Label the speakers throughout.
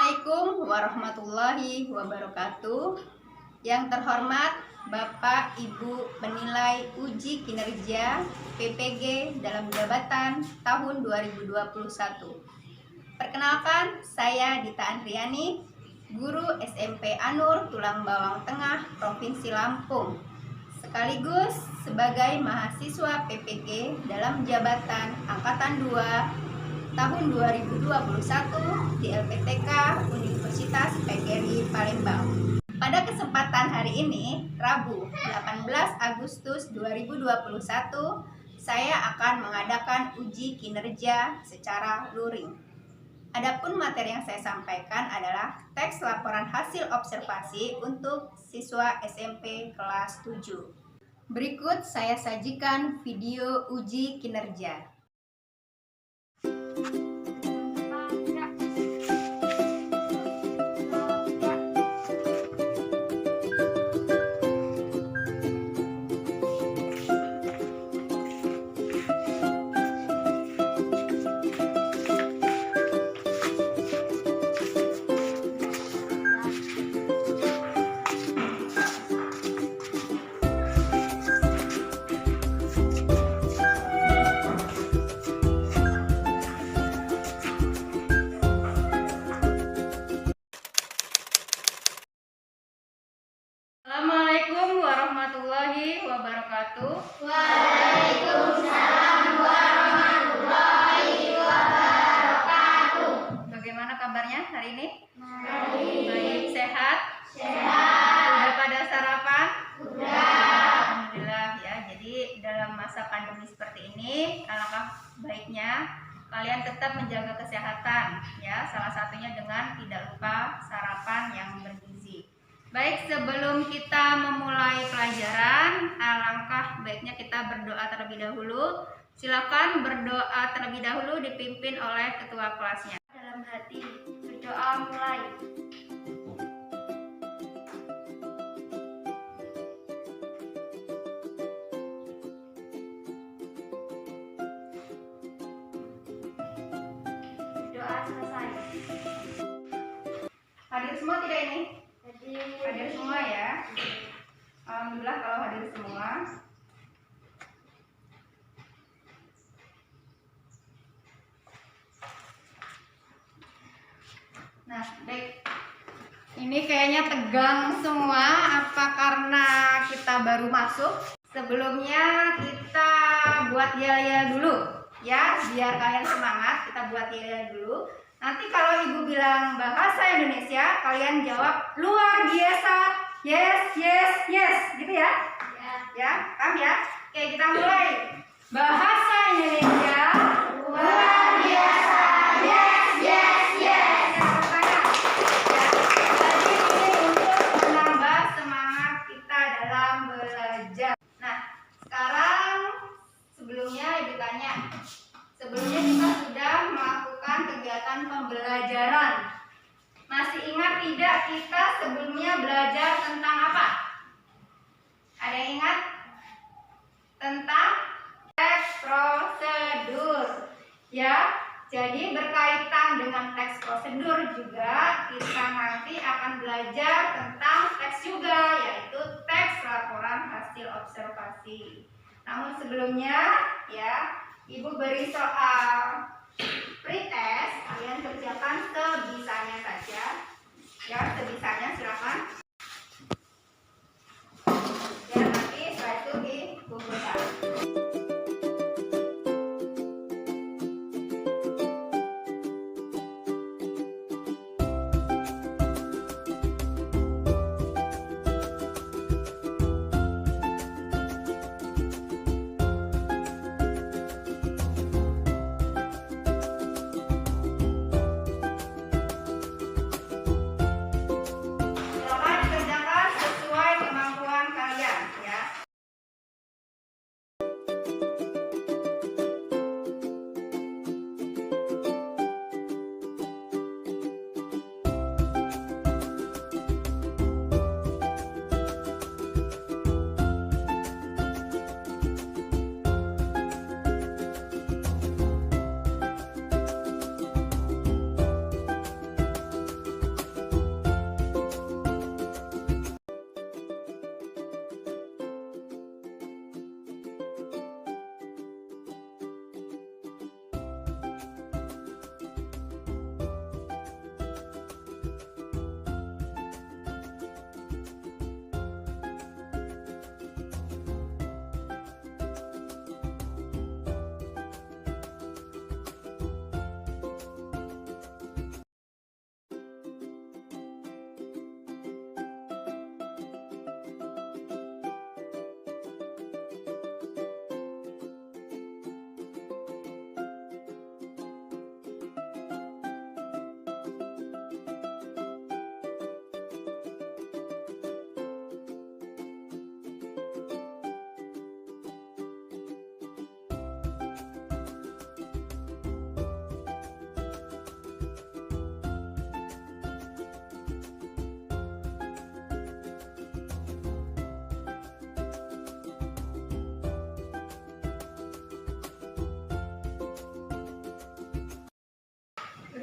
Speaker 1: Assalamualaikum warahmatullahi wabarakatuh. Yang terhormat Bapak Ibu penilai uji kinerja PPG dalam jabatan tahun 2021. Perkenalkan, saya Dita Andriani, guru SMP Anur Tulang Bawang Tengah, Provinsi Lampung, sekaligus sebagai mahasiswa PPG dalam jabatan Angkatan 2 tahun 2021 di LPTK Universitas PGRI Palembang. Pada kesempatan hari ini, Rabu 18 Agustus 2021, saya akan mengadakan uji kinerja secara luring. Adapun materi yang saya sampaikan adalah teks laporan hasil observasi untuk siswa SMP kelas 7. Berikut saya sajikan video uji kinerja. Assalamualaikum warahmatullahi wabarakatuh.
Speaker 2: Waalaikumsalam warahmatullahi wabarakatuh.
Speaker 1: Bagaimana kabarnya hari ini?
Speaker 2: Baik.
Speaker 1: Baik, sehat?
Speaker 2: Sehat.
Speaker 1: Sudah pada sarapan?
Speaker 2: Sudah.
Speaker 1: Alhamdulillah ya. Jadi dalam masa pandemi seperti ini, alangkah baiknya kalian tetap menjaga kesehatan ya. Salah satunya dengan tidak lupa sarapan yang bergizi. Baik, sebelum kita memulai pelajaran, alangkah baiknya kita berdoa terlebih dahulu. Silakan berdoa terlebih dahulu dipimpin oleh ketua kelasnya.
Speaker 2: Dalam hati berdoa mulai. Doa selesai.
Speaker 1: Hadir semua tidak ini?
Speaker 2: Jadi
Speaker 1: Hadir semua ya. Alhamdulillah kalau hadir semua. Nah, baik. Ini kayaknya tegang semua. Apa karena kita baru masuk? Sebelumnya kita buat yel-yel dulu ya, biar kalian semangat. Kita buat yel-yel dulu. Nanti kalau ibu bilang bahasa Indonesia, kalian jawab luar biasa, yes, yes, yes, gitu ya? Ya, paham ya? Oke, kita mulai. Bahasa Indonesia luar biasa, yes, yes, yes. Jadi ini untuk menambah semangat kita dalam belajar. Nah, sekarang sebelumnya ibu tanya. Sebelumnya kita sudah melakukan kegiatan pembelajaran. Masih ingat tidak kita sebelumnya belajar tentang apa? Ada yang ingat? Tentang teks prosedur. Ya, jadi berkaitan dengan teks prosedur juga kita nanti akan belajar tentang teks juga, yaitu teks laporan hasil observasi. Namun sebelumnya ya, Ibu beri soal pretest, kalian kerjakan sebisanya saja. Ya, sebisanya silakan. Ya, nanti setelah itu dikumpulkan.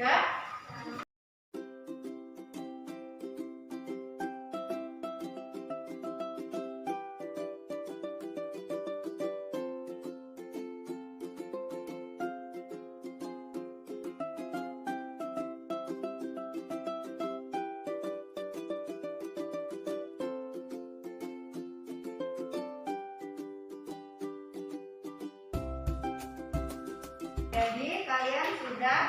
Speaker 1: Sudah? Jadi kalian sudah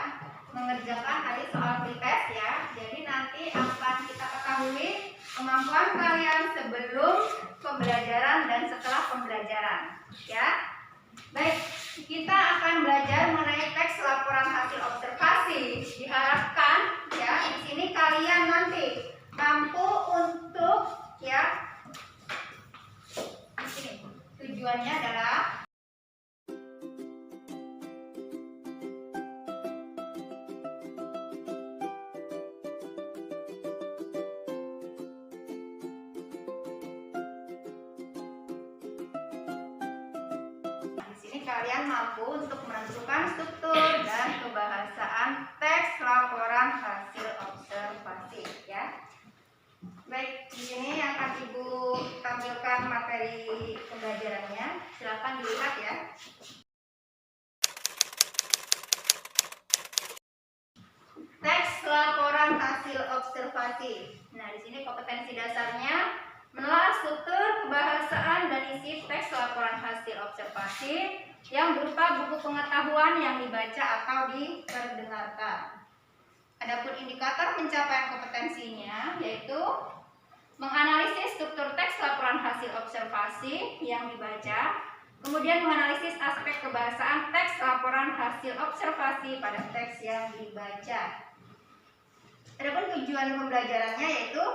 Speaker 1: mengerjakan tadi soal pretest ya. Jadi nanti akan kita ketahui kemampuan kalian sebelum pembelajaran dan setelah pembelajaran, ya. Baik, kita akan belajar mengenai teks laporan hasil observasi. Diharapkan ya di sini kalian nanti mampu untuk ya. Di sini tujuannya adalah kalian mampu untuk menentukan struktur dan kebahasaan teks laporan hasil observasi ya. Baik, di sini akan Ibu tampilkan materi pembelajarannya. Silakan dilihat ya. Teks laporan hasil observasi. Nah, di sini kompetensi dasarnya menelaah struktur, kebahasaan dan isi teks laporan hasil observasi yang berupa buku pengetahuan yang dibaca atau diperdengarkan. Adapun indikator pencapaian kompetensinya yaitu menganalisis struktur teks laporan hasil observasi yang dibaca, kemudian menganalisis aspek kebahasaan teks laporan hasil observasi pada teks yang dibaca. Adapun tujuan pembelajarannya yaitu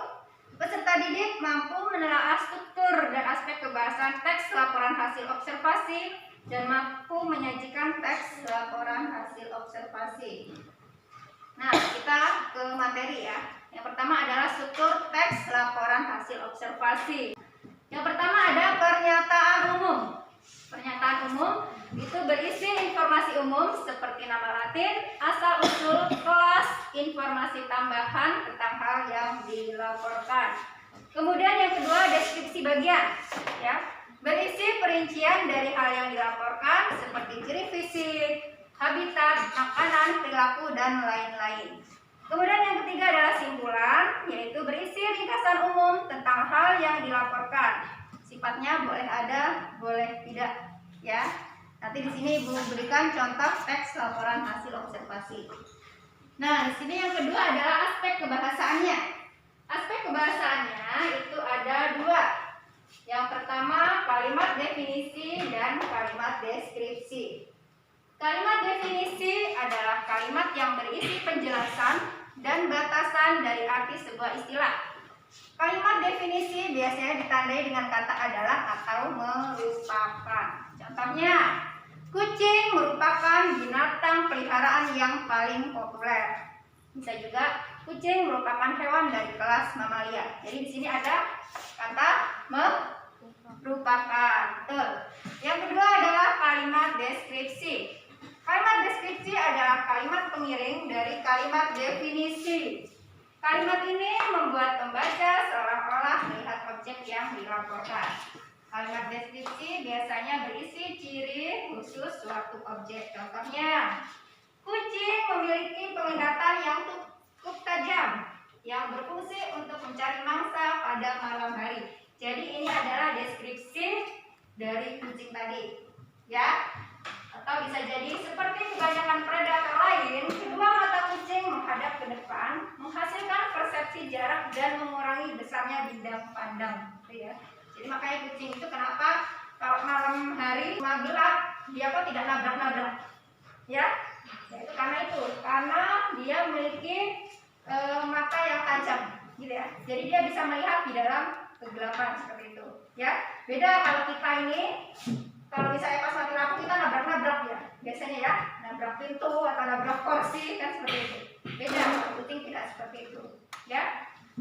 Speaker 1: peserta didik mampu menelaah struktur dan aspek kebahasaan teks laporan hasil observasi dan mampu menyajikan teks laporan hasil observasi. Nah, kita ke materi ya. Yang pertama adalah struktur teks laporan hasil observasi. Yang pertama ada pernyataan umum. Pernyataan umum itu berisi informasi umum seperti nama latin, asal-usul, kelas, informasi tambahan tentang hal yang dilaporkan. Kemudian yang kedua deskripsi bagian ya. Berisi perincian dari hal yang dilaporkan seperti ciri fisik, habitat, makanan, perilaku, dan lain-lain. Kemudian yang ketiga adalah simpulan, yaitu berisi ringkasan umum tentang hal yang dilaporkan. Sifatnya boleh ada, boleh tidak, ya. Nanti di sini Ibu berikan contoh teks laporan hasil observasi. Nah, di sini yang kedua adalah aspek kebahasaannya. Aspek kebahasaannya itu ada dua. Yang pertama kalimat definisi dan kalimat deskripsi. Kalimat definisi adalah kalimat yang berisi penjelasan dan batasan dari arti sebuah istilah. Kalimat definisi biasanya ditandai dengan kata adalah atau merupakan. Contohnya, kucing merupakan binatang peliharaan yang paling populer. Bisa juga kucing merupakan hewan dari kelas mamalia. Jadi di sini ada kata merupakan. Yang kedua adalah kalimat deskripsi. Kalimat deskripsi adalah kalimat pengiring dari kalimat definisi. Kalimat ini membuat pembaca seolah-olah melihat objek yang dilaporkan. Kalimat deskripsi biasanya berisi ciri khusus suatu objek. Contohnya, kucing memiliki penglihatan yang cukup tajam yang berfungsi untuk mencari mangsa pada malam hari. Jadi ini adalah deskripsi dari kucing tadi, ya. Atau bisa jadi seperti kebanyakan predator lain, kedua mata kucing menghadap ke depan, menghasilkan persepsi jarak dan mengurangi besarnya bidang pandang, ya. Jadi makanya kucing itu kenapa kalau malam hari gelap dia kok tidak nabrak-nabrak, ya? Itu karena dia memiliki mata yang tajam, gitu ya. Jadi dia bisa melihat di dalam kegelapan seperti itu, ya. Beda kalau kita ini, kalau misalnya pas mati lampu kita nabrak-nabrak ya, biasanya ya, nabrak pintu atau nabrak kursi kan seperti itu. Beda, kalau kucing tidak seperti itu, ya.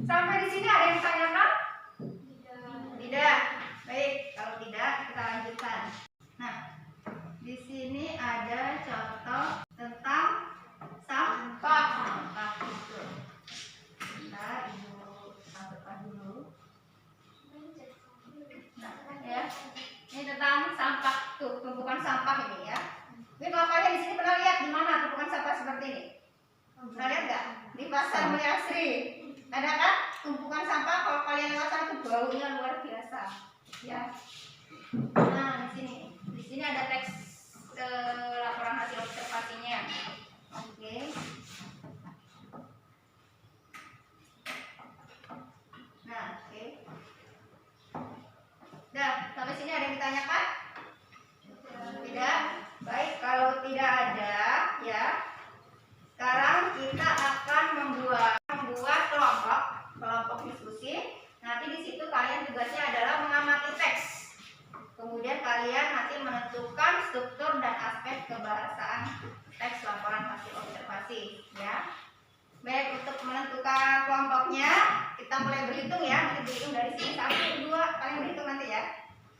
Speaker 1: Sampai di sini ada yang tanyakan? Tidak. Baik, kalau tidak kita lanjutkan. Nah, di sini ada contoh tentang sampah. Ada kan tumpukan sampah kalau kalian lewat sana tuh baunya luar biasa. Ya. Nah, di sini ada teks laporan hasil observasinya. Oke. Nah, oke. Dah, sampai sini ada yang ditanyakan? Tidak? Baik, kalau tidak ada, ya. Sekarang kita akan membuat kelompok diskusi. Nanti di situ kalian tugasnya adalah mengamati teks. Kemudian kalian nanti menentukan struktur dan aspek kebahasaan teks laporan hasil observasi, ya. Baik, untuk menentukan kelompoknya kita mulai berhitung ya. Nanti berhitung dari sini 1, 2, kalian berhitung nanti ya.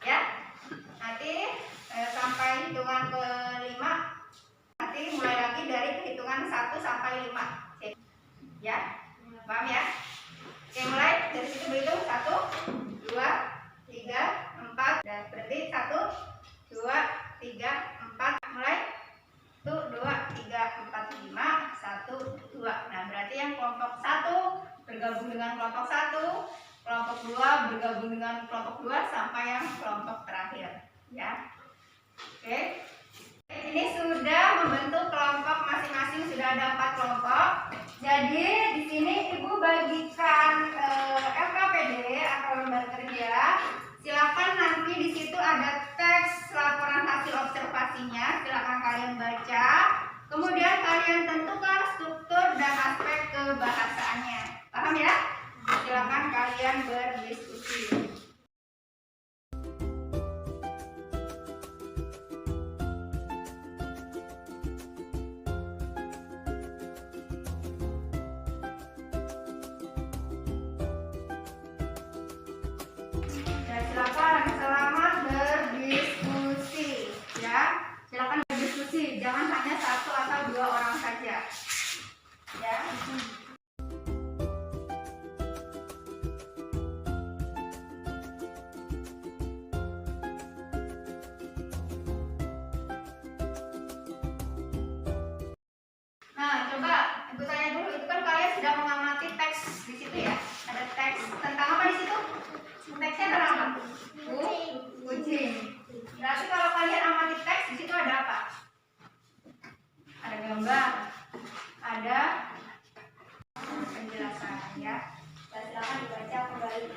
Speaker 1: Ya. Nanti sampai hitungan ke-5. Nanti mulai lagi dari hitungan 1 sampai 5. Ya. Paham ya? Oke, mulai dari situ berhitung 1, 2, 3, 4. Dan berarti 1, 2, 3, 4. Mulai 1, 2, 3, 4, 5, 1, 2. Nah, berarti yang kelompok 1 bergabung dengan kelompok 1, kelompok 2 bergabung dengan kelompok 2 sampai yang kelompok terakhir, ya. Oke. Ini sudah membentuk kelompok masing-masing, sudah ada 4 kelompok. Jadi di sini Ibu bagikan LKPD atau lembar kerja. Silakan nanti di situ ada teks laporan hasil observasinya. Silakan kalian baca. Kemudian kalian tentukan struktur dan aspek kebahasaannya. Paham ya? Silakan kalian berdiskusi. Silakan selamat berdiskusi, ya. Silakan berdiskusi, jangan hanya 1 atau 2 orang saja, ya. Nah, coba Ibu tanya dulu, itu kan kalian sudah mengamati teks di situ ya. Ada teks tentang apa di situ? Teksnya tentang apa? Kucing. Berarti kalau kalian amati teks di situ ada apa? Ada gambar, ada penjelasan, ya. Dan silakan dibaca kembali.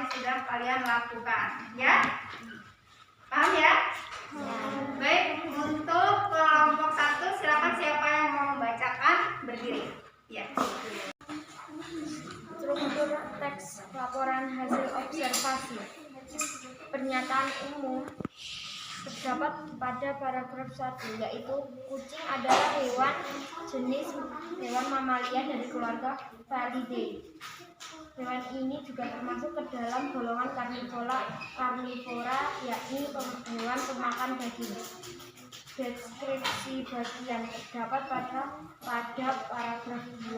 Speaker 1: yang sudah kalian lakukan, ya? Paham ya? Baik, untuk kelompok 1 silakan siapa yang mau membacakan berdiri. Ya.
Speaker 2: Struktur teks laporan hasil observasi. Pernyataan umum terdapat pada paragraf 1, yaitu kucing adalah hewan jenis hewan mamalia dari keluarga Felidae. Hewan ini juga termasuk ke dalam golongan karnivora, yakni hewan pemakan daging. Deskripsi bagian terdapat pada paragraf 2,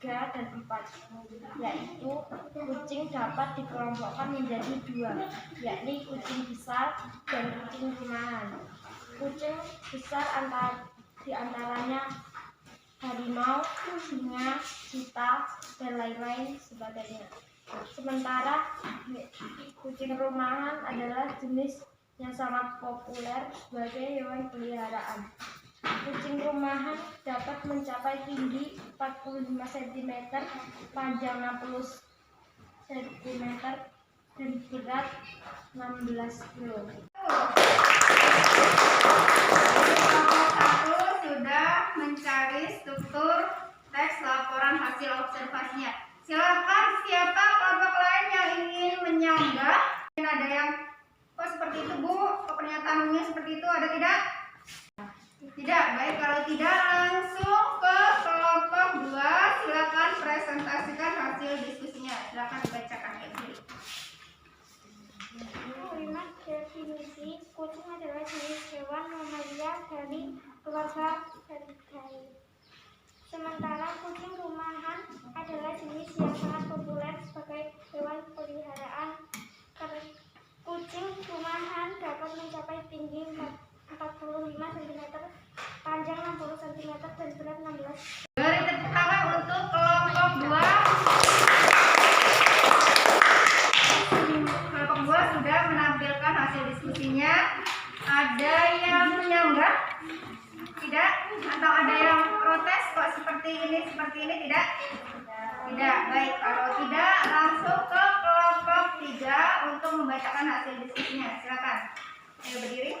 Speaker 2: 3, dan 4, yaitu kucing dapat dikelompokkan menjadi 2, yakni kucing besar dan kucing rumahan. Kucing besar diantaranya harimau, singa, cheetah, dan lain-lain sebagainya. Sementara kucing rumahan adalah jenis yang sangat populer sebagai hewan peliharaan. Kucing rumahan dapat mencapai tinggi 45 cm, panjang 60 cm, dan berat 16 kg.
Speaker 1: Kelompok 1 sudah mencari struktur teks laporan hasil observasinya. Silakan siapa kelompok lain yang ingin menyanggah? Ada yang kok seperti itu Bu? Kok pernyataan umumnya seperti itu? Ada tidak? Tidak. Baik, kalau tidak langsung ke kelompok 2. Silakan presentasikan hasil diskusinya. Silakan dibacakan ya.
Speaker 2: Kalimat definisi: kucing adalah jenis hewan mamalia dari keluarga Felidae. Sementara kucing rumahan adalah jenis yang sangat populer sebagai hewan peliharaan. Kucing rumahan dapat mencapai tinggi 45 cm, panjang 60 cm, dan berat 16.
Speaker 1: Beri tepuk tangan untuk kelompok 2. Kelompok 2 sudah menampilkan hasil diskusinya. Ada yang menyanggah? Tidak? Atau ada yang protes kok seperti ini, tidak? Tidak. Baik, kalau tidak langsung ke kelompok 3 untuk membacakan hasil diskusinya. Silakan. Ayo berdiri.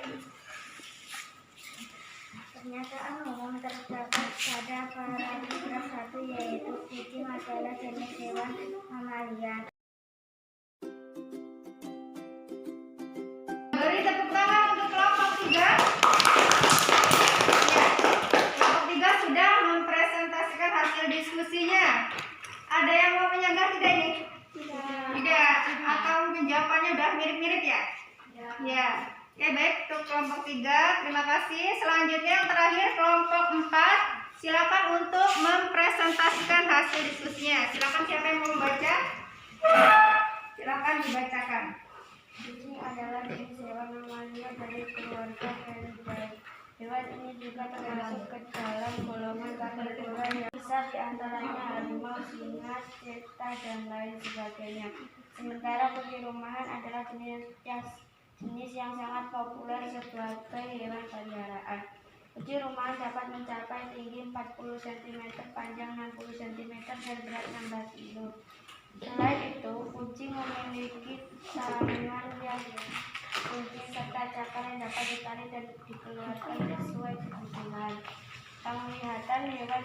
Speaker 2: Pernyataan umum terdapat pada paragraf 1, yaitu kucing adalah jenis hewan mamalia.
Speaker 1: Beri tepuk tangan untuk kelompok 3. Ya, kelompok 3 sudah mempresentasikan hasil diskusinya. Ada yang mau menyanggah tidak ini? Tidak. Atau mungkin jawabannya udah mirip-mirip ya? Ya. Oke, baik, untuk kelompok 3, terima kasih. Selanjutnya yang terakhir kelompok 4, silakan untuk mempresentasikan hasil diskusinya. Silakan siapa yang mau membaca? Silakan dibacakan.
Speaker 2: Kucing adalah jenis hewan mamalia dari keluarga Felidae. Hewan ini juga termasuk ke dalam golongan karnivora yang bisa diantaranya harimau, singa, cheetah, dan lain sebagainya. Sementara kucing rumahan adalah jenis yang sangat populer sebagai hewan peliharaan. Kucing rumahan dapat mencapai tinggi 40 cm, panjang 60 cm, dan berat 16 kg. Selain itu, kucing memiliki tangan yang kunci serta cakar yang dapat ditarik dan dikeluarkan sesuai kebutuhan. Penglihatan hewan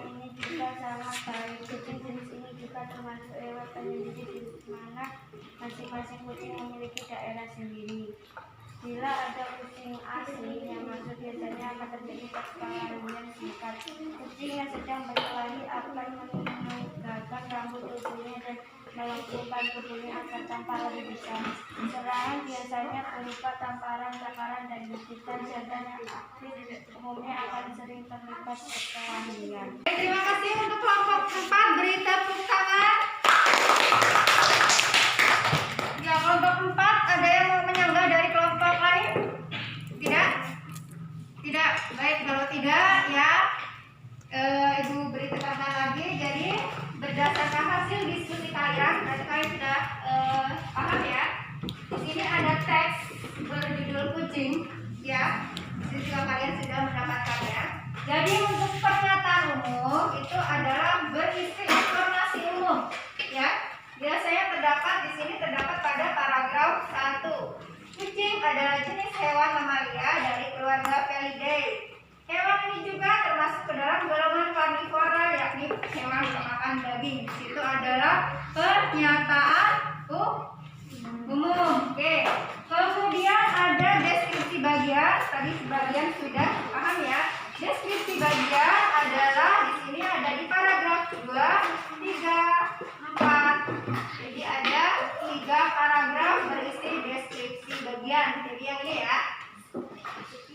Speaker 2: ini juga sangat baik. Kucing jenis ini juga termasuk hewan penyendiri, di mana masing-masing kucing memiliki daerah sendiri. Bila ada kucing asing yang masuk, biasanya akan terjadi perkelahian singkat. Kucing yang sedang berkelahi akan menegakkan rambut tubuhnya dan melengkungkan tubuhnya agar tampak lebih besar. Serangan biasanya berupa tamparan, cakaran, dan gigitan. Jantan yang aktif umumnya akan sering terlibat perkelahian.
Speaker 1: Terima kasih untuk kelompok 4. Beri tepuk tangan. Ya, kelompok 4 ada yang mau menyanggah dari kelompok lain? Tidak? Tidak. Baik, kalau tidak ya Ibu beri tekanan lagi. Jadi berdasarkan hasil diskusi kalian, berarti kalian sudah paham ya. Di sini ada teks berjudul kucing, ya. Jadi juga kalian sudah mendapatkannya. Jadi untuk pernyataan umum itu adalah berisi informasi umum. di sini terdapat pada paragraf 1. Kucing adalah jenis hewan mamalia dari keluarga Felidae. Hewan ini juga termasuk ke dalam golongan karnivora, yakni hewan pemakan daging. Di situ adalah pernyataan umum. Oke. Kemudian ada deskripsi bagian. Tadi sebagian sudah paham ya. Deskripsi bagian adalah di sini ada di paragraf 2, 3, 4. Jadi ada 3 paragraf berisi deskripsi bagian. Jadi yang ini ya.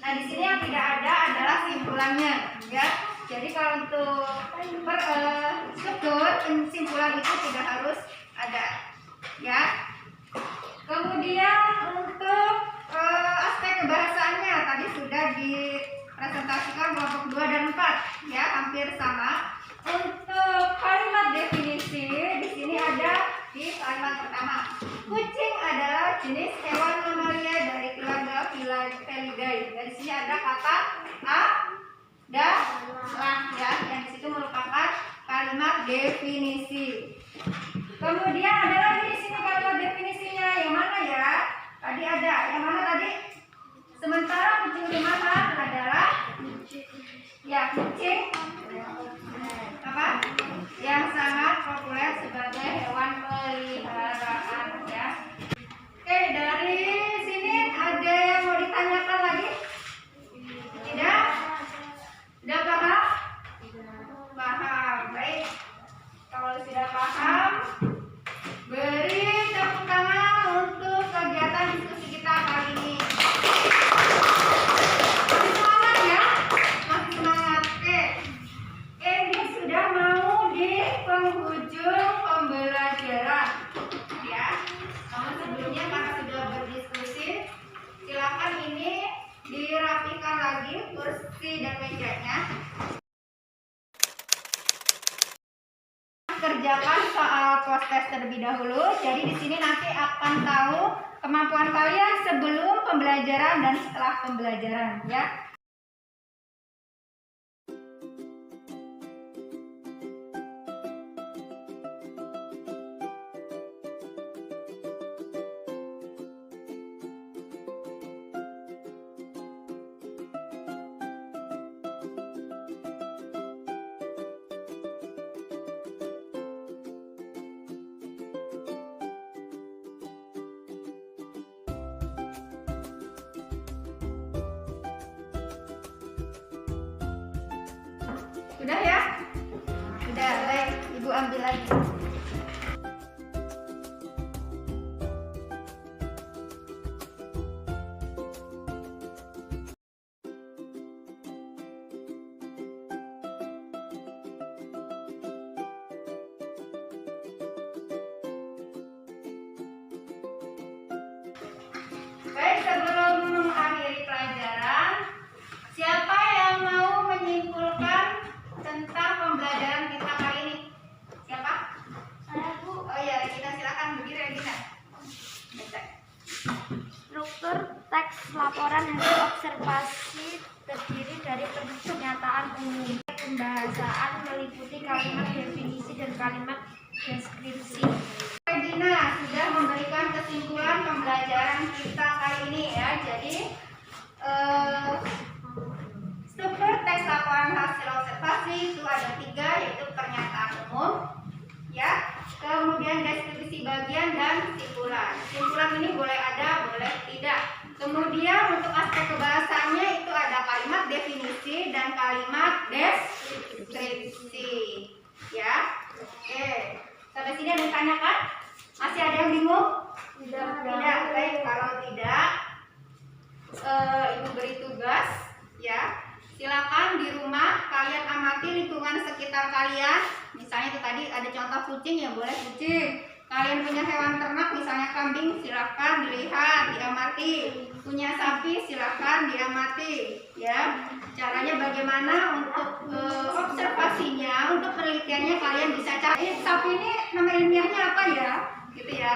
Speaker 1: Nah, di sini yang tidak ada adalah simpulannya, ya. Jadi kalau untuk struktur simpulan itu tidak harus ada, ya. Kemudian untuk aspek kebahasaannya tadi sudah dipresentasikan kelompok 2 dan 4, ya, hampir sama. Untuk kalimat definisi di sini ada di kalimat pertama. Kucing adalah jenis hewan mamalia dari keluarga Felidae. Dari sini ada kata adalah, ya, yang di situ merupakan kalimat definisi. Kemudian ada lagi di sini kalimat definisinya. Yang mana ya? Tadi ada. Yang mana tadi? Sementara kucing rumahan adalah ya kucing apa? Yang sangat populer sebagai hewan peliharaan, ya. Oke, dari sini ada yang mau ditanyakan lagi? Tidak? Sudah paham? Paham. Baik. Kalau sudah paham, beri tepuk tangan untuk kegiatan diskusi kita kali ini. Masih semangat ya? Masih semangat. Oke. Ini sudah mau di penghujung pembelajaran, ya. Namun sebelumnya karena sudah berdiskusi, silakan ini dirapikan lagi kursi dan mejanya. Kerjakan soal post-test terlebih dahulu. Jadi di sini nanti akan tahu kemampuan kalian sebelum pembelajaran dan setelah pembelajaran, ya. Sudah ya? Sudah, baik. Ibu ambil lagi. Baik, sebelum mengakhiri pelajaran, siapa yang mau menyimpulkan tentang pembelajaran kita kali ini? Siapa?
Speaker 2: Saya, Bu.
Speaker 1: Oh ya, kita silakan berdiri, Regina.
Speaker 2: Struktur teks laporan hasil observasi terdiri dari pernyataan umum. Pembahasan meliputi kalimat definisi dan kalimat deskripsi.
Speaker 1: Regina sudah memberikan kesimpulan pembelajaran kita kali ini, ya. Jadi struktur teks laporan hasil observasi itu ada 3, yaitu pernyataan umum, ya, kemudian deskripsi bagian dan simpulan. Simpulan ini boleh ada, boleh tidak. Kemudian untuk aspek kebahasannya itu ada kalimat definisi dan kalimat deskripsi, ya. Oke, sampai sini ada yang ditanyakan? Masih ada yang bingung? Tidak. Baik, kalau tidak, Ibu beri tugas, ya. Silakan di rumah kalian amati lingkungan sekitar kalian. Misalnya itu tadi ada contoh kucing, ya boleh kucing. Kalian punya hewan ternak, misalnya kambing, silakan dilihat, diamati. Punya sapi, silakan diamati, ya. Caranya bagaimana untuk observasinya, untuk penelitiannya kalian bisa cari. Sapi ini nama ilmiahnya apa ya, gitu ya.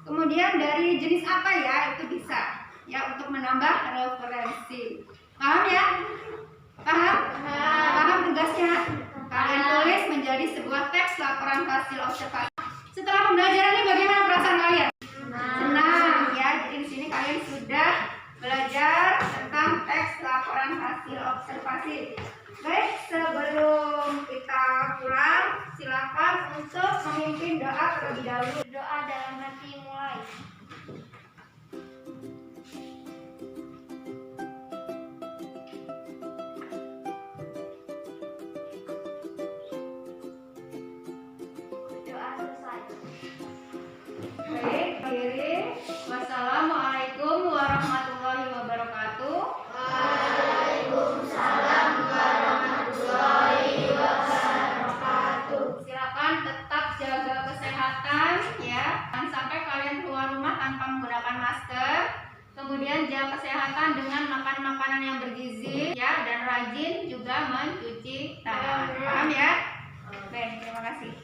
Speaker 1: Kemudian dari jenis apa ya, itu bisa, ya, untuk menambah referensi. Paham ya? Paham? Paham tugasnya? Kalian tulis menjadi sebuah teks laporan hasil observasi. Setelah pembelajaran ini bagaimana perasaan kalian? kasih. Baik, sebelum kita pulang, silakan untuk memimpin doa terlebih dahulu.
Speaker 2: Doa dalam hati mulai. Doa selesai.
Speaker 1: Baik, akhiri. Wassalamualaikum warahmatullahi wabarakatuh.
Speaker 2: Waalaikumsalam warahmatullahi wabarakatuh.
Speaker 1: Silakan tetap jaga kesehatan ya. Jangan sampai kalian keluar rumah tanpa menggunakan masker. Kemudian jaga kesehatan dengan makan makanan yang bergizi ya, dan rajin juga mencuci tangan. Paham ya? Baik, terima kasih.